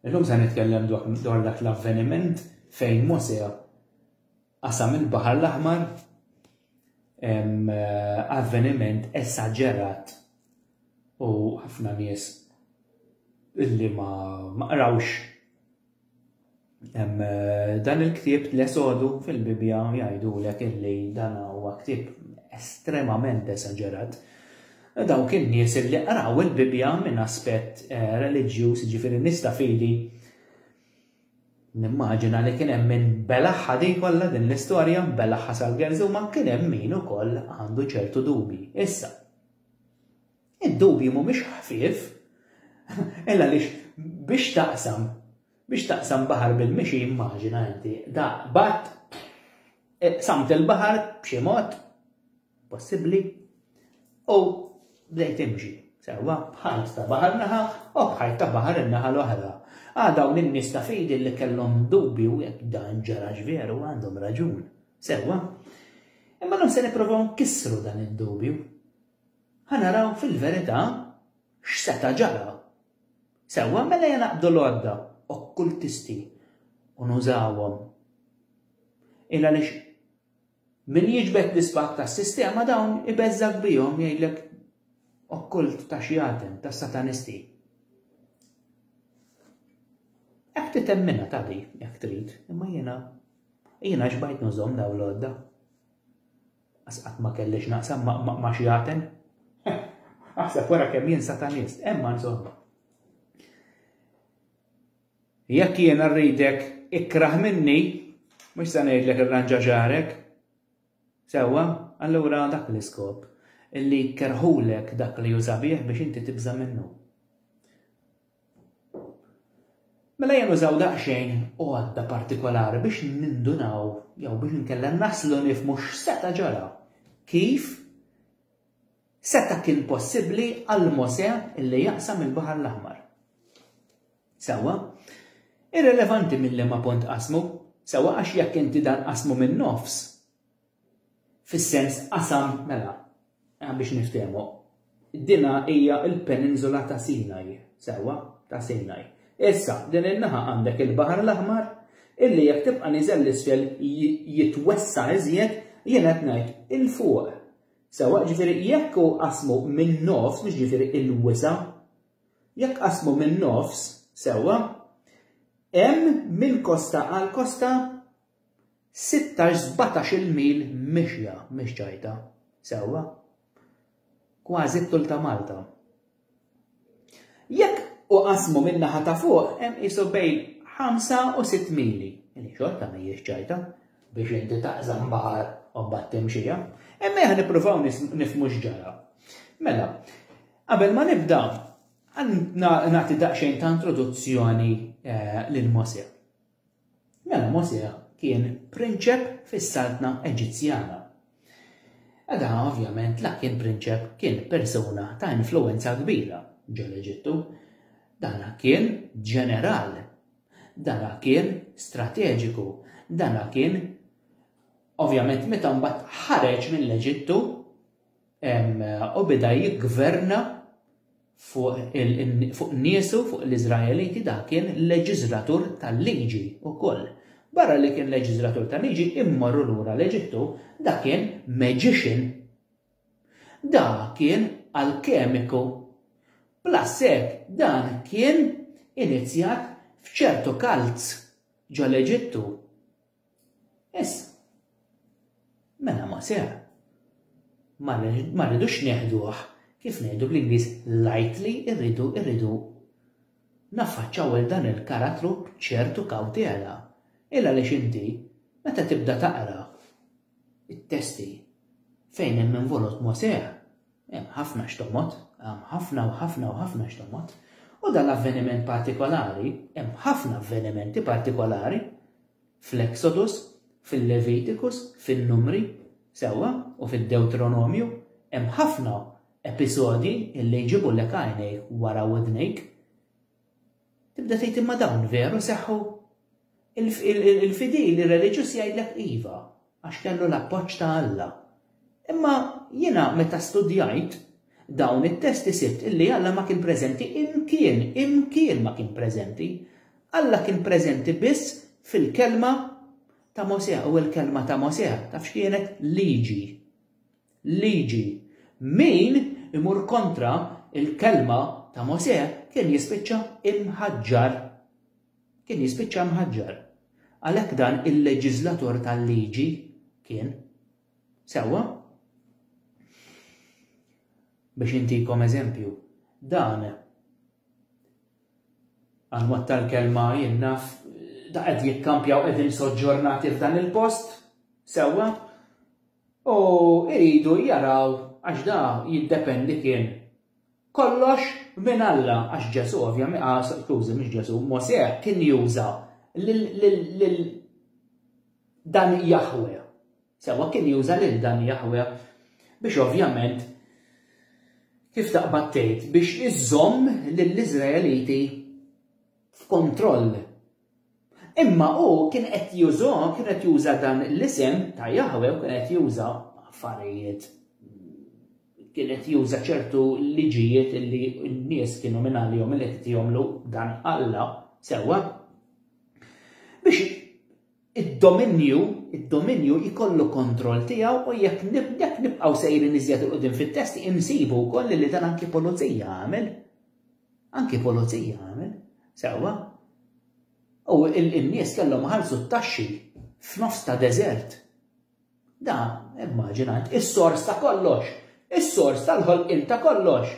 Illum se nitkellem dwar dak l-avveniment fejn Mosè qasam il-Baħar l-Aħmar, avveniment esaġerat u ħafna nies illi ma qrawx dan il-ktieb l-Esodu fil-Bibja jgħidulek illi dan huwa ktieb estremament esaġerat. Dawk in-nies illi qraw il-Bibja minn aspett reliġjuż, jiġifieri nista' fidi nimmaġina li kien hemm min belaħħa din kollha din l-istorja, belaħħa sal-gerż u ma kien hemm min ukoll għandu ċertu dubji. Issa, id-dubji mhumiex ħfief, illa għaliex biex taqsam baħar bil-mixi immaġina inti, da bat samt il-baħar b'xi mod possibbli u bdejt imxi. Sewwa bħajt ta' baħar naħa u bħajt ta' baħar in-naħa l-oħra. Dawn in-nies ta' fidi li kellhom dubju jekk dan ġarax veru għandhom raġun. Sewwa. Imma non se nippruvaw nkissru dan id-dubju. Ħanaraw fil-verità x'seta' ġara. Sewwa mela naqbdu l-għodda okkultisti u nużawhom. Illa għaliex min jiġbed l-ispak tas-sistema dawn ibeżżak bihom jgħidlek okkult ta' xjaten, ta' satanisti. Jekk titemmina ta' di, jekk trid, imma jiena xbajt nużhom daw l-għodda. Qatt ma kellix naqsam ma' xjaten. Aħseb wara kemm jien satanist, imma insomma. Jekk jiena rridek ikraħ minni, mhux se ngħidlek irranġa ġarek. Sewwa, allura dak l-iskop illi jkerħulek dak li juża bih biex inti tibża minnu. Mela jien użaw daqsxejn għodda partikolari biex nindunaw jew biex inkella naslu nifhmu x'seta' ġara. Kif seta' kien possibbli għal Mosè illi jaqsam il-Baħar l-Aħmar. Sewwa, irrelevanti mill-liema punt qasmu, sewwa għax jekk inti dan qasmu minn nofs. Fis-sens qasam mela biex niftehmu. Dina hija l-peninsula ta' Sinaj, sewwa ta' Sinaj. Issa, din in-naħa għandek il-Baħar l-Aħmar illi jekk tibqa' niżel l-isfel jitwessa iżjed jiena qed ngħid il-fuq. Sewwa ġifieri jekk hu qasmu minn nofs, mhux ġifieri il-wisa, jekk qasmu minn nofs, sewwa, hemm minn kosta għal kosta 16-17 mil mixja mhix ċajta. Sewwa. Kważi t-tul ta' Malta. Jekk u qasmu min-naħa ta' fuq hemm qisu bejn 5 u 6 mili. Li xorta mhijiex ċajta biex inti taqsam baħar u mbagħad timxija. Imma nippruvaw nifhmu x'ġara. Mela, qabel ma nibda nagħti daqsxejn ta' introduzzjoni lil Mosè. Mela Mosè kien prinċep fis-Saltna Eġizzjana. Għada ovvjament la kien prinċep, kien persuna ta' influenza kbira ġol-Eġittu. Dana kien ġeneral, dana kien strateġiku, dana kien ovvjament meta mbagħad ħareġ mill-Eġittu u bida jiggverna fuq niesu fuq l-Iżraeliti da kien leġislatur tal-liġi ukoll. Barra li kien leġislatur tal-liġi immorru lura l-Eġittu da kien magician. Da kien alkemiku. Plassek dan kien inizjat f'ċertu kalz ġol Eġittu. Issa, mela Mosè ma rridux neħduh kif ngħidu bl-Ingliż lightly, irridu naffaċċaw il dan il-karattru b'ċertu kawtela. Illa għaliex inti meta tibda taqra it-testi fejn hemm involut Mosè, hemm ħafna x'tomot, hemm ħafna x'tomot. U dan l-avveniment partikolari, hemm ħafna avvenimenti partikolari fl-Exodus, fil-Levitikus, fin-Numri, sewwa u fid-Deuteronomju, hemm ħafna episodi illi jġibu lek għajnejk wara wadnejk. Tibda tgħid imma dawn veru seħħu. Il-fidili reliġjuż jgħidlek iva għax kellu l-appoġġ ta' Alla. Imma jiena meta studjajt dawn it-testi sibt illi Alla ma kien preżenti imkien ma kien preżenti. Alla kien preżenti biss fil-kelma ta' Mosè u l-kelma ta' Mosè taf x'kienet liġi. Liġi. Min imur kontra il-kelma ta' Mosè kien jispiċċa imħaġġar. Kien jispiċċa imħaġġar. Għalhekk dan il-leġislatur tal-liġi kien sewwa. Biex intikom eżempju, dan għal tal-kelma jien naf da qed jikkampjaw qegħdin soġġornati f'dan il-post sewwa u jridu jaraw għax da jiddependi kien kollox minn Alla għax Ġesu ovvjament skużi mhux Ġesu, Mosè kien juża lil dan Jahwe. Sewwa kien juża lil dan Jahwe biex ovvjament kif taqbad tgħid biex iżomm lill-Iżraeliti f'kontroll. Imma hu kien qed juża dan l-isem ta' Jahwe u kien qed juża affarijiet. Kien qed juża ċertu liġijiet li n-nies kienu minn għalihom li qed jagħmlu dan Alla sewwa biex id-dominju jkollu kontroll tiegħu u jekk nibqgħu sejrin iżjed il qudiem fit-testi insibu wkoll li dan anki pulizija għamel. Anki pulizija għamel sewwa. U n-nies kellhom ħallsu t-taxxi f'nofs ta' deżert. Da, immaġinat, is-sors ta' kollox, is-sors tal-ħolqien ta' kollox.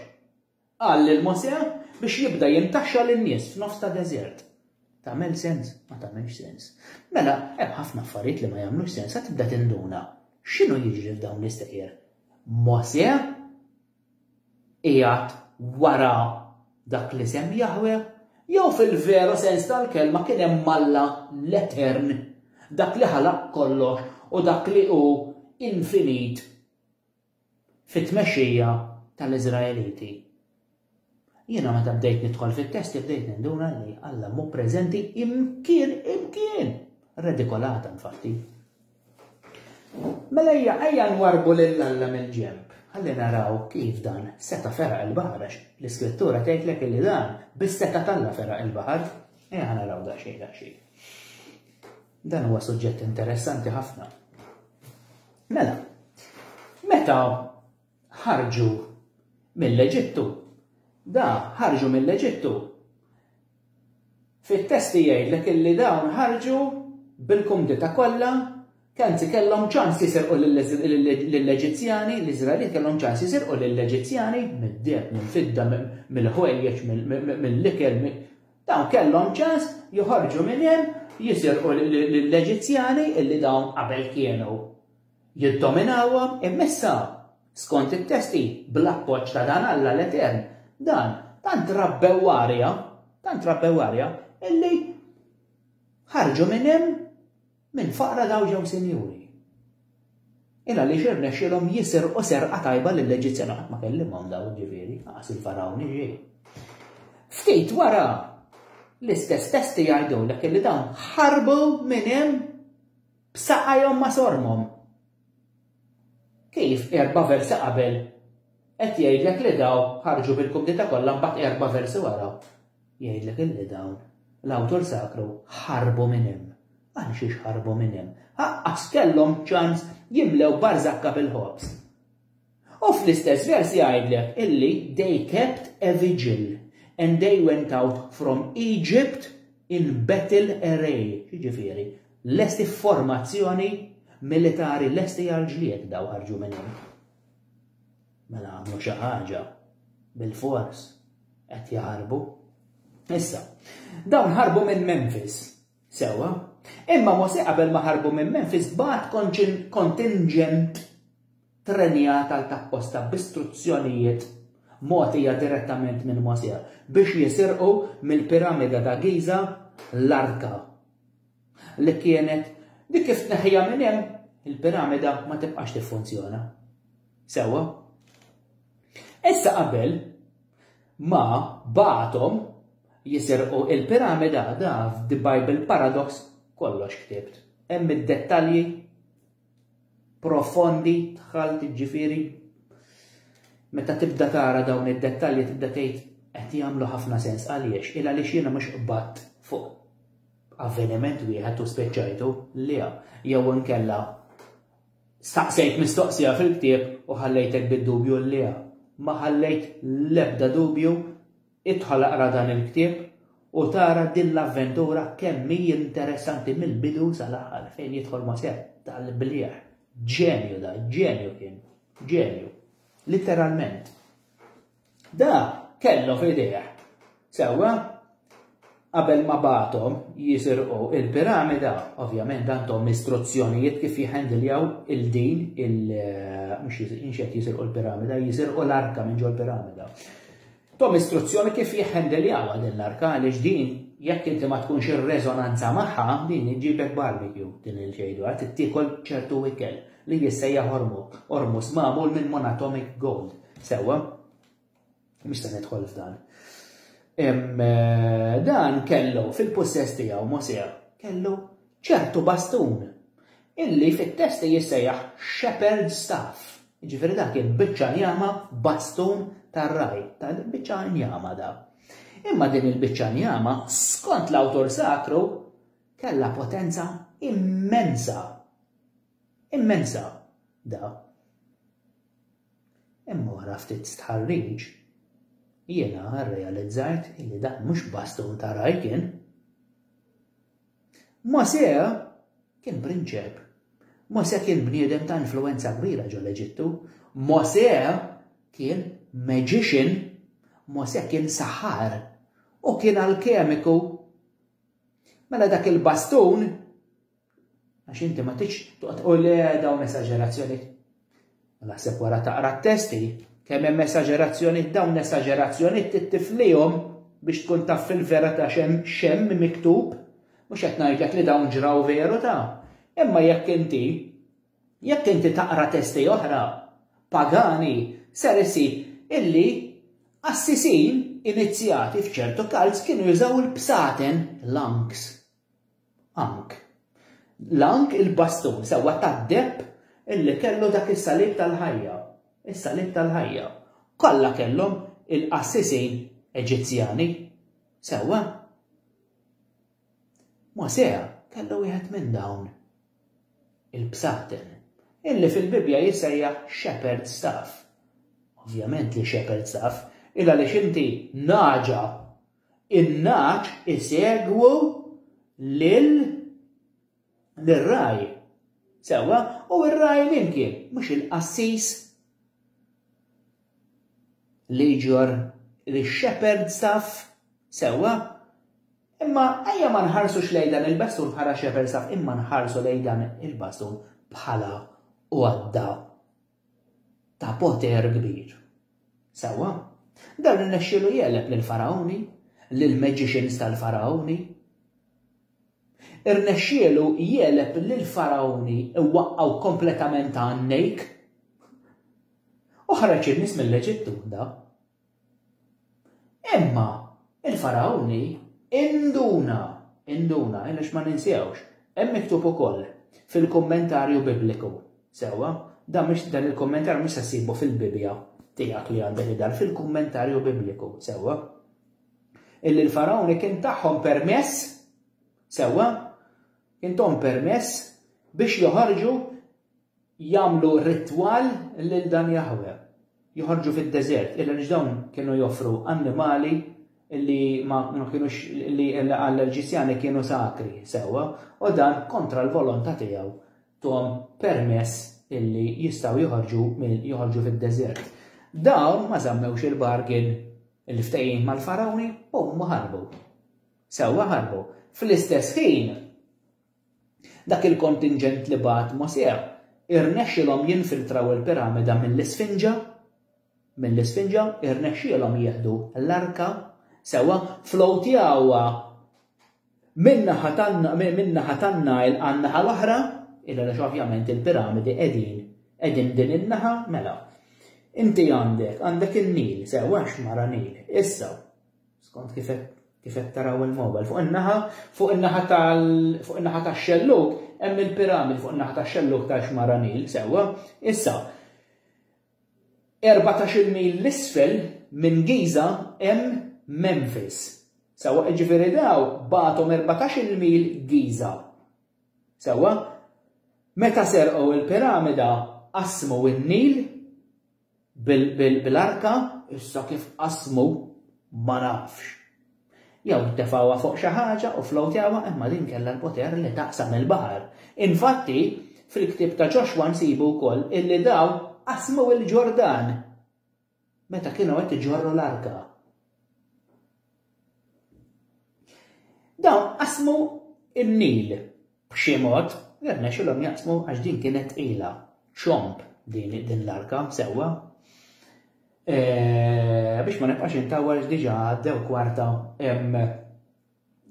Qal il-Mosè biex jibda jintaxxa lin-nies f'nofs ta' deżert. Tagħmel sens? Ma tagħmelx sens. Mela, hemm ħafna affarijiet li ma jagħmlux sens, sa tibda tinduna. X'inhu jiġri f'dawn l-istejjer? Mosè qiegħed wara dak li sem Jahwe jew fil-veru sens tal-kelma kien hemm Alla l-Etern, dak li ħalaq kollox u dak li hu infinit fit-tmexxija tal-Iżraeliti. Jiena meta bdejt nidħol fit-testi bdejt ninduna li Alla mhu preżenti imkien redikolata infatti. Mela ejja nwarbu lil Alla mill-ġemp. Ħalli naraw kif dan seta' feraq il-baħar għax l-iskrittura tgħidlek li dan bis-seta talla feraq il-baħar. Ejja naraw daqsxejn. Dan huwa suġġett interessanti ħafna. Mela, meta ħarġu mill-Eġittu, ħarġu mill-Eġittu. Fit-testi jgħidlek illi dawn ħarġu bil-kumdita kollha, kanzi kellhom ċans jisirqu lill-Eġizzjani, l-Iżraeliet kellhom ċans jisirqu lill-Eġizzjani mid-deb, mill-fidda, mill-ħwejjeġ, mill-ikel, dawn kellhom ċans joħorġu minn hemm jisirqu lill-Eġizzjani illi dawn qabel kienu jiddominawhom imissa skont it-testi bl-appoġġ ta' dan Alla l-Etern. Dan tant rabbew warja illi ħarġu minn hemm minn faqra daw ġew sinjuri. Illa li xirnexxilhom jisirqu serqa tajba lill-Eġizzjani qatt ma kellimhom daw ġifieri, qas il-Farawni ġej. Ftit wara l-istess testi jgħidulek illi dawn ħarbu minn hemm b'saqajhom ma' sormhom. Kif 4 versi qabel qed jgħidlek li daw ħarġu bil-kumdita kollha mbagħad 4 versi wara jgħidlek illi dawn l-awtur sakru ħarbu minn hemm. Għal xiex ħarbu minn hemm. Ħaqqas kellhom ċans jimlew barzakka bil-ħobs. U fl-istess versi jgħidlek illi they kept a vigil and they went out from Egypt in battle array. Ġifieri, lesti formazzjoni militari lesti għal-ġlied daw ħarġu minn hemm. Mela għamlu xi ħaġa bil-fors qed jaħarbu. Issa, dawn ħarbu minn Memphis. Sewwa, imma Mosè qabel ma ħarbu minn Memphis bagħat kontingent trenjat għal tapposta b'istruzzjonijiet mogħtija direttament minn Mosè biex jisirqu mill-piramida ta' Giza l-arka li kienet dik kif tneħħija minn hemm il-piramida ma tibqax tiffunzjona. Sewwa. Issa qabel ma bagħathom jisirqu il-piramida da f'The Bible Paradox kollox ktibt. Hemm id-dettalji profondi dħalt ġifieri meta tibda tara dawn id-dettalji tibda tgħid qed jagħmlu ħafna sens għaliex il għaliex jiena mhux qbatt fuq avveniment wieħed u speċċajtu li jew inkella staqsejt mistoqsija fil-ktieb u ħallejtek bid-dubju li ma ħallejt l-ebda dubju idħol aqra dan il-ktieb u tara din l-avventura kemm hi interessanti mill-bidu sal-aħħar fejn jidħol Mosè tal-blieħ. Ġenju da, ġenju kien, ġenju. Literalment. Da kellu f'idejh. Sewwa qabel ma bagħthom jisirqu il-piramida, ovvjament għandhom istruzzjonijiet kif jħendiljaw il-din mhux inxed jisirqu l-piramida, jisirqu l-arka minn ġol piramida. Tom istruzzjoni kif jħendiljaw din l-arka għaliex din jekk inti ma tkunx ir-reżonanza magħha din iġibek barbecue din il-ġejdu għad tittiekol ċertu ikel li jissejjaħ ormus magħmul minn monatomic gold. Sewwa, mhux se nidħol f'dan. Dan kellu fil-possess tiegħu Mosè kellu ċertu bastun illi fit-testi jissejjaħ shepherd staff. Ġifieri dak kien biċċa njama bastun tar-raj, tal-biċċa njama da. Imma din il-biċċa njama skont l-awtor sakru kellha potenza immensa. Immensa da. Imma wara ftit tħarriġ jiena rrealizzajt illi dan mhux bastun ta' raj kien. Mosè kien prinċep. Mosè kien bniedem ta' influenza kbira ġol Eġittu. Mosè kien magician. Mosè kien saħar u kien alkemiku. Mela dak il-bastun għax inti ma tiġ toqgħod le dawn esaġerazzjoni. Naħseb wara taqra t-testi kemm hemm esaġerazzjoni dawn esaġerazzjoni tittiflihom biex tkun taf fil-vera ta' xemm miktub, mhux qed ngħidlek li dawn ġraw veru ta'. Imma jekk inti taqra testi oħra pagani ser isib illi assisin inizjati f'ċertu kalz kienu jużaw il-bsaten l-anks. Ank. L-ank il-bastun sewwa tad-depp illi kellu dak is-salib tal-ħajja. Is-salib tal-ħajja. Kollha kellhom il-qassisin Eġizzjani. Sewwa. Mosè kellu wieħed minn dawn il-bsaten illi fil-Bibja jissejjaħ shepherd staff. Ovvjament li shepherd staff illa li inti naġa in-naġ isegwu lil-raj. Sewwa u r-raj min kien mhux il-qassis li ġor il-shepherd staff. Sewwa. Imma ejja ma nħarsux lejn dan il-bastun bħala shepherd staff, imma nħarsu lejn dan il-bastun bħala għodda ta' poter kbir. Sewwa. Dan irnexxielu jeleb lill-faraoni, lill-magicians tal-faraoni. Irnexxielu jeleb lill-faraoni iwaqqgħu kompletament għannejk. U ħareġ in-nies mill-Eġittu da. Imma il-faraoni induna għaliex ma ninsewx. Hemm miktub ukoll fil-kummentarju Bibliku. Sewwa, dan il-kummentarju mhux se ssibu fil-Bibja tiegħek li għandek idar fil-kummentarju Bibliku. Sewwa. Illi l-faraoni kien tagħhom permess, sewwa, kien tom permess biex joħorġu jagħmlu ritwal lil dan Jahwe. Joħorġu fid-deżert, illa dawn kienu joffru annimali illi ma kienux illi għall-Eġizzjani kienu sakri sewwa, u dan kontra l-volontà tiegħu tom permess illi jistgħu joħorġu fid-deżert. Dawn ma żammewx il-bargain illi ftehim mal-faraoni u ma ħarbu. Sewwa ħarbu. Fl-istess ħin dak il-kontingent li bagħat Mosè irnexxilhom jinfiltraw il-piramida mill-Isfinġa, irnexxielhom jieħdu l-arka, sewwa flowtjawha min-naħa tan-Nile għan-naħa l-oħra, illa għaliex ovvjament il-piramidi qegħdin din in-naħa mela. Inti għandek in-Nil, sewwa xmara Nil. Issa, skont kif qed taraw il-mobile, fuq in-naħa tax-xelluk hemm il-piramidi fuq in-naħa tax-xelluk ta' xmara Nil, sewwa. Issa 14 mil l-isfel minn Giza hemm Memphis. Sewa, ġifieri daw bagħthom 14 mil Giza. Sewa, meta serqgħu il-piramida qasmu n-Nil bil-arka, issa kif qasmu ma nafx. Jew ttefgħuha fuq xi ħaġa u flowtjawha imma din kellha l-poter li taqsam il-baħar. Infatti, fil-ktieb ta' Joshua nsibu wkoll illi daw qasmu il-Ġordan meta kienu qed iġorru l-arka. Dawn qasmu in-Nil b'xi mod, irnexxilhom jaqsmu għax din kienet ilha xomp din l-arka sewwa. Biex ma nibqax intawwal diġà għaddew kwarta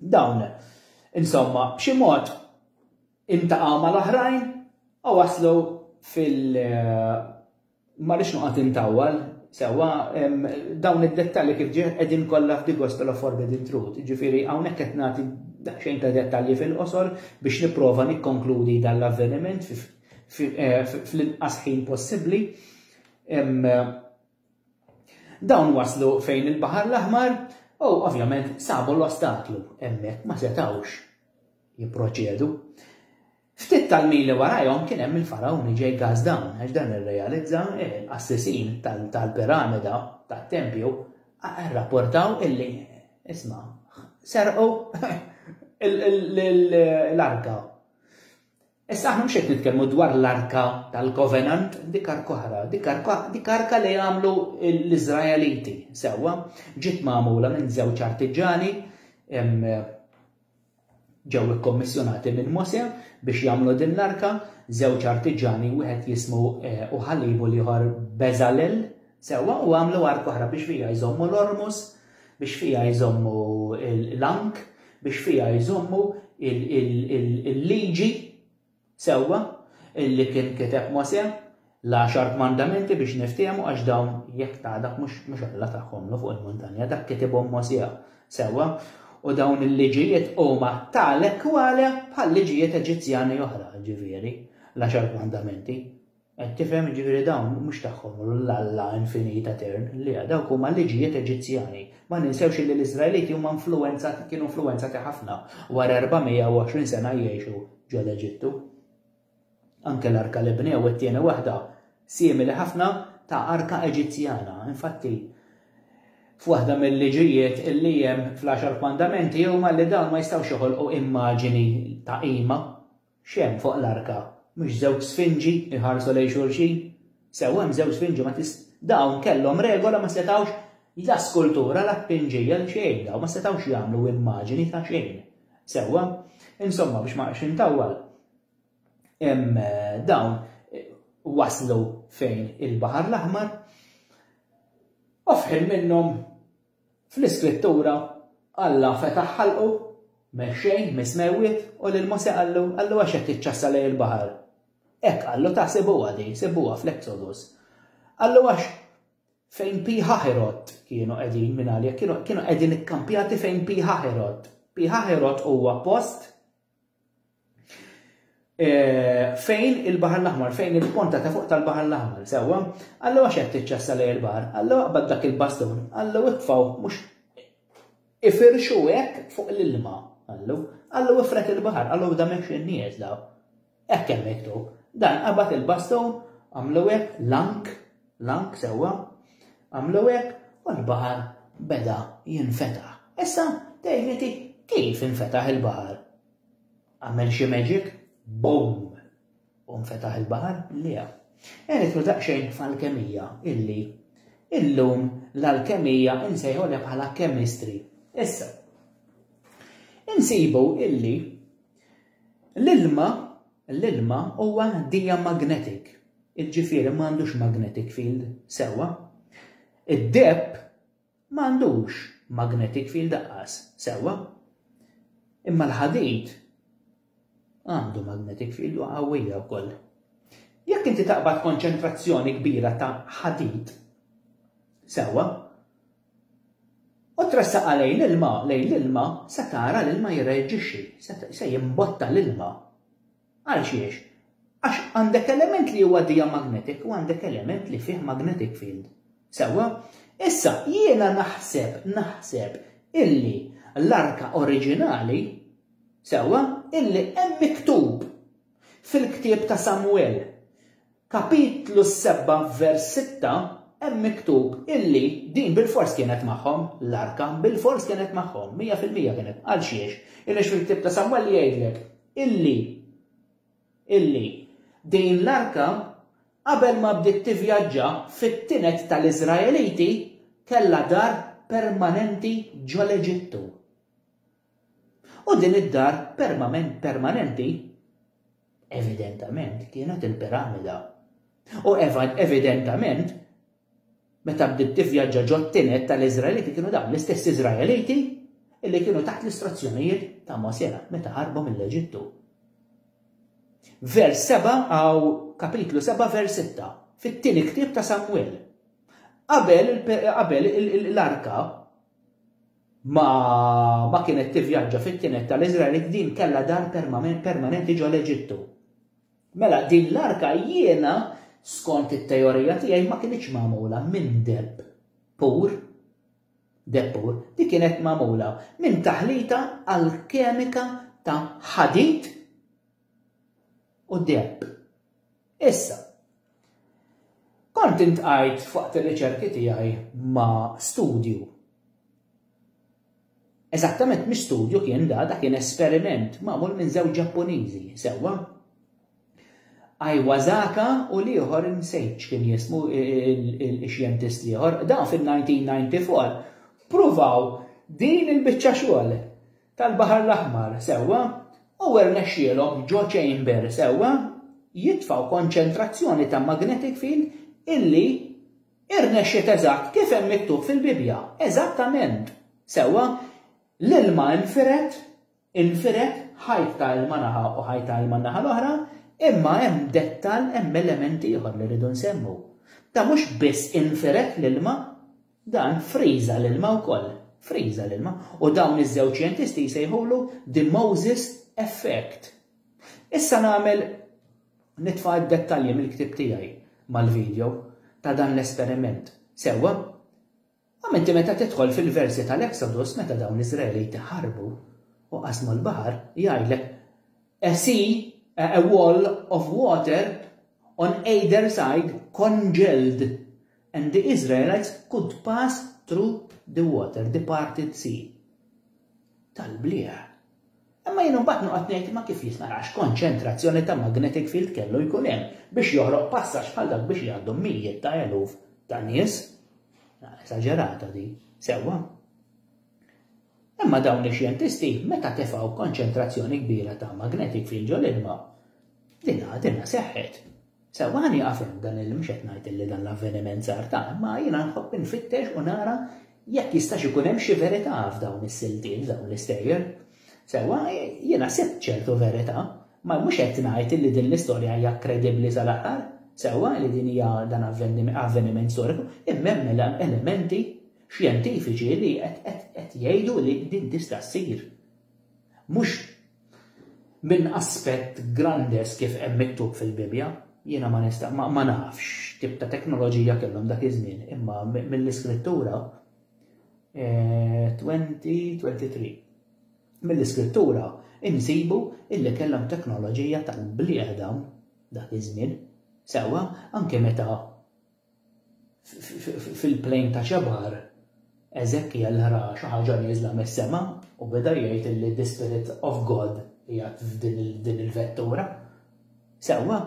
dawn. Insomma, b'xi mod intaqgħu mal-oħrajn u waslu ma rridx noqgħod intawwal sewwa dawn id-dettalji kif ġie qegħdin kollha f'The Gospel of Forbidden Truth. Ġifieri hawnhekk qed nagħti daqsxejn ta' dettalji fil-qosor biex nipprova nikkonkludi dan l-avveniment fl-inqas ħin possibbli. Dawn waslu fejn il-Baħar l-Aħmar u ovvjament sabu l-ostaklu hemmhekk ma setawx jipproċedu. Ftit tal-mili warajhom kien hemm il-Farawni ġej Gazdan għax dan irrealizza l-assisin tal-piramida tat-tempju rrapportaw illi isma' serqu l-arka. Issa aħna mhux qed nitkellmu dwar l-arka tal-Covenant, dik arka oħra, dik arka li jagħmlu l-Iżraeliti sewwa, ġiet magħmula minn żewġ artiġani ġew ikkommissjonati minn Mosè biex jagħmlu din l-arka, żewġ artiġani wieħed jismu uħallibu ieħor Bezalel sewwa u għamlu arka oħra biex fiha jżommu l-ormus, biex fiha jżommu l-ank, biex fiha jżommu il-liġi sewwa illi kien kiteb Mosè l-10 mandamenti biex niftehmu għax dawn jekk dak mhux Alla tagħhom fuq il-muntanja dak kitibhom Mosè sewwa u dawn il-liġijiet huma tal kwale bħal liġijiet Eġizzjani oħra ġifieri l-10 mandamenti. Qed tifhem ġifieri dawn mhux tagħhom l-Alla infinit etern li dawk huma liġijiet Eġizzjani. Ma ninsewx li l-Iżraeliti huma kienu influenzati ħafna wara 420 sena jgħixu ġol Eġittu. Anke l-arka li bnew it-tieni waħda simili ħafna ta' arka Eġizzjana. Infatti, f'waħda mill-liġijiet illi hemm fl-10 mandamenti huma li dawn ma jistgħux joħolqu immaġini ta' qima x'hemm fuq l-arka. Mhux żewġ sfinġi iħarsu lejn xulxin. Sew hemm żewġ sfinġi dawn kellhom regola ma setgħux la skultura la pinġija l xejn dawn ma setgħux jagħmlu immaġini ta' xejn. Sewwa, insomma biex ma intawwal dawn waslu fejn il-Baħar l-Aħmar u fħil minnhom fl-iskrittura Alla fetaħ ħalqu mexxejn mismewwiet u lil Mosè qallu għax qed tiċċassa lejn il-baħar. Hekk qallu ta' sibuha fl-Exodus. Qallu għax fejn Pi Haħirot kienu qegħdin minn għalija kienu qegħdin ikkampjati fejn Pi Haħirot. Pi Haħirot huwa post fejn il-Baħar l-Aħmar, fejn il-ponta ta' fuq tal-Baħar l-Aħmar, sewwa, għallu għax qed tiċċassa lejn il-baħar, għallu qbad dak il-baston, għallu ittfgħu mhux ifirxu hekk fuq l-ilma, għallu ifret il-baħar, għallu bda mexxi n-nies daw. Hekk hemm miktub. Dan qabad il-baston, għamlu hekk lank sewwa, għamlu hekk u l-baħar beda jinfetaħ. Issa tgħidliti kif infetaħ il-baħar? Għamel xi magic? Boom! U nfetaħ il-baħar? Le. Nitlu daqsxejn f'alkemija illi illum l-alkemija insejħolha bħala chemistry. Issa, insibu illi l-ilma huwa diamagnetic. Il-ġifieri m'għandux magnetic field sewwa. Id-depp m'għandux magnetic field daqqas sewwa. Imma l-ħadid għandu magnetic field u qawwija wkoll. Jekk inti taqbad konċentrazzjoni kbira ta' ħadid sewwa u tressaq lejn l-ilma se tara l-ilma jirreaġixxi, se jimbotta l-ilma. Għal xiex? Għax għandek element li huwa diamagnetic u għandek element li fih magnetic field. Sewwa, issa jiena naħseb illi l-arka oriġinali sewwa illi hemm miktub fil-ktieb ta' Samuel. Kapitlu 7 vers 6 hemm miktub illi din bil-fors kienet magħhom, l-arka bil-fors kienet magħhom, 100% kienet. Għal xiex? Illi fil-ktieb ta' Samuel jgħidlek illi din l-arka qabel ma bdiet tivvjaġġa fit-tinet tal-Iżraeliti kellha dar permanenti ġol Eġittu. U din id-dar permanenti evidentament kienet il-piramida. U evidentament meta bdiet tivvjaġġa ġo t-tinet tal-Iżraeliti kienu dawn l-istess Iżraeliti illi kienu taħt l-istruzzjonijiet ta' Mosè meta ħarbu mill-Eġittu. Vers 7 għaw kapitlu 7 vers 6 fit-tieni ktieb ta' Samuel. Qabel l-arka ma kienet tivvjaġġa fit-tinet tal-Iżraelit din kellha dar permanenti ġol Eġittu. Mela din l-arka jiena skont it-teorija tiegħi ma kienx magħmula minn deb pur, di kienet magħmula minn taħlita alkemika ta' ħadid u deb. Issa, kont intqajt fuq ir-riċerki tiegħi ma' studju. Eżattament mhix studju kien dak kien esperiment magħmul minn żewġ Ġappuniżi sewwa. Iwasaka u ieħor insejt kien jismu il-xjentist ieħor. Dan fil-1994 pruvaw din il-biċċa xogħol tal-Baħar l-Aħmar sewwa u rnexxielhom ġo chamber sewwa jitfgħu konċentrazzjoni ta' magnetic field illi irnexxiet eżatt kif hemm miktub fil-Bibja. Eżattament sewwa l-ilma infiret ħajt ta' ilma naħa u ħajt ta' ilma naħa l-oħra, imma hemm dettal hemm elementi ieħor li rridu nsemmu. Ta' mhux biss infiret l-ilma, dan friża l-ilma wkoll. Friża l-ilma. U dawn iż-żewġ xjentisti jsejħulu the Moses effect. Issa nagħmel nitfa' d-dettalji mill-ktieb tiegħi mal-video ta' dan l-esperiment. Sewwa, inti meta tidħol fil-versi tal-Exodus meta dawn l-Iżraeliti ħarbu u qasmu l-baħar jgħidlek a wall of water on either side congealed and the Israelites could pass through the water, the parted sea. Tal-bliegħ. Imma jien imbagħad noqgħod ngħid ma kif jisnarax konċentrazzjoni ta' magnetic field kellu jkun hemm biex joħroq passaġġ bħal dak biex jgħaddu mijiet ta' eluf ta' nies. Esaġerata di, sewwa. Imma dawn ix-xjentisti meta tefgħu konċentrazzjoni kbira ta' magnetic field ġol ilma, dinha seħħet. Sewwa ħani qafhem dan il-mhux qed ngħid li dan l-avveniment sar ta' imma jiena nħobb infittex u nara jekk jistax ikun hemm xi verità f'dawn is-siltiet f'dawn l-istejjer. Sewwa jiena sibt ċertu verità, ma mhux qed ngħid li din l-istorja hija kredibbli sal-aħħar. Sewwa li din hija dan avveniment storiku, imma hemm elementi xjentifiċi li qed jgħidu li din tista' ssir. Mhux minn aspett grandes kif hemm miktub fil-Bibja, jiena ma nafx tip ta' teknoloġija kellhom dak iż-żmien, imma mill-iskrittura 2023. Mill-iskrittura insibu illi kellhom teknoloġija tal-bliegħ dawn dak iż-żmien. Sewwa, anke meta fil-plejn ta' Ċebar Eżekkiel ra xi ħaġa nieżla mis-sema u beda jgħid li the Spirit of God hija f'din il-vettura. Sewwa,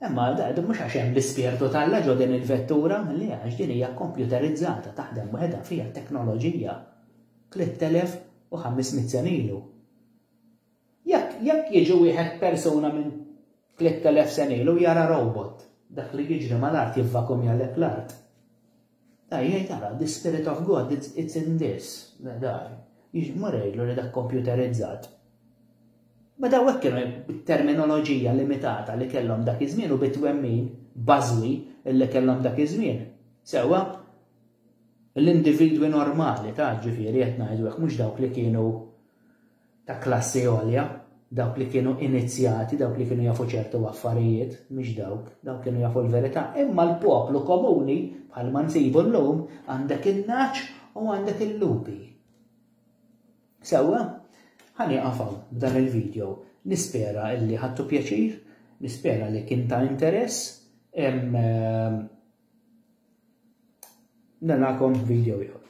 imma da mhux għax hemm l-ispirtu tal-Alla ġo din il-vettura, li għax din hija kompjuterizzata taħdem waħedha fiha teknoloġija 3500 sen ilu. Jekk jiġu wieħed persuna minn 3000 sen ilu jara robot, dak li jiġri mal-art jivvakumja lek l-art. Jgħid tara, the Spirit of God, it's in this. Murejlu li dak kompjuterizzat. Ma daw hekk kienu terminoloġija limitata li kellhom dak iż-żmien u bitwemmin bażwi li kellhom dak iż-żmien. Sewwa l-individwi normali ta' ġifieri qed ngħidu hekk mhux dawk li kienu ta' klassi għolja, dawk li kienu inizjati, dawk li kienu jafu ċertu affarijiet, mhux dawk kienu jafu l-verità, imma l-poplu komuni bħalma nsibu llum għandek in-naċ u għandek il-lupi. Sewwa, ħani għafaw b'dan il-video. Nispera illi ħattu pjaċir, nispera li kien ta' interess, narakom video ieħor.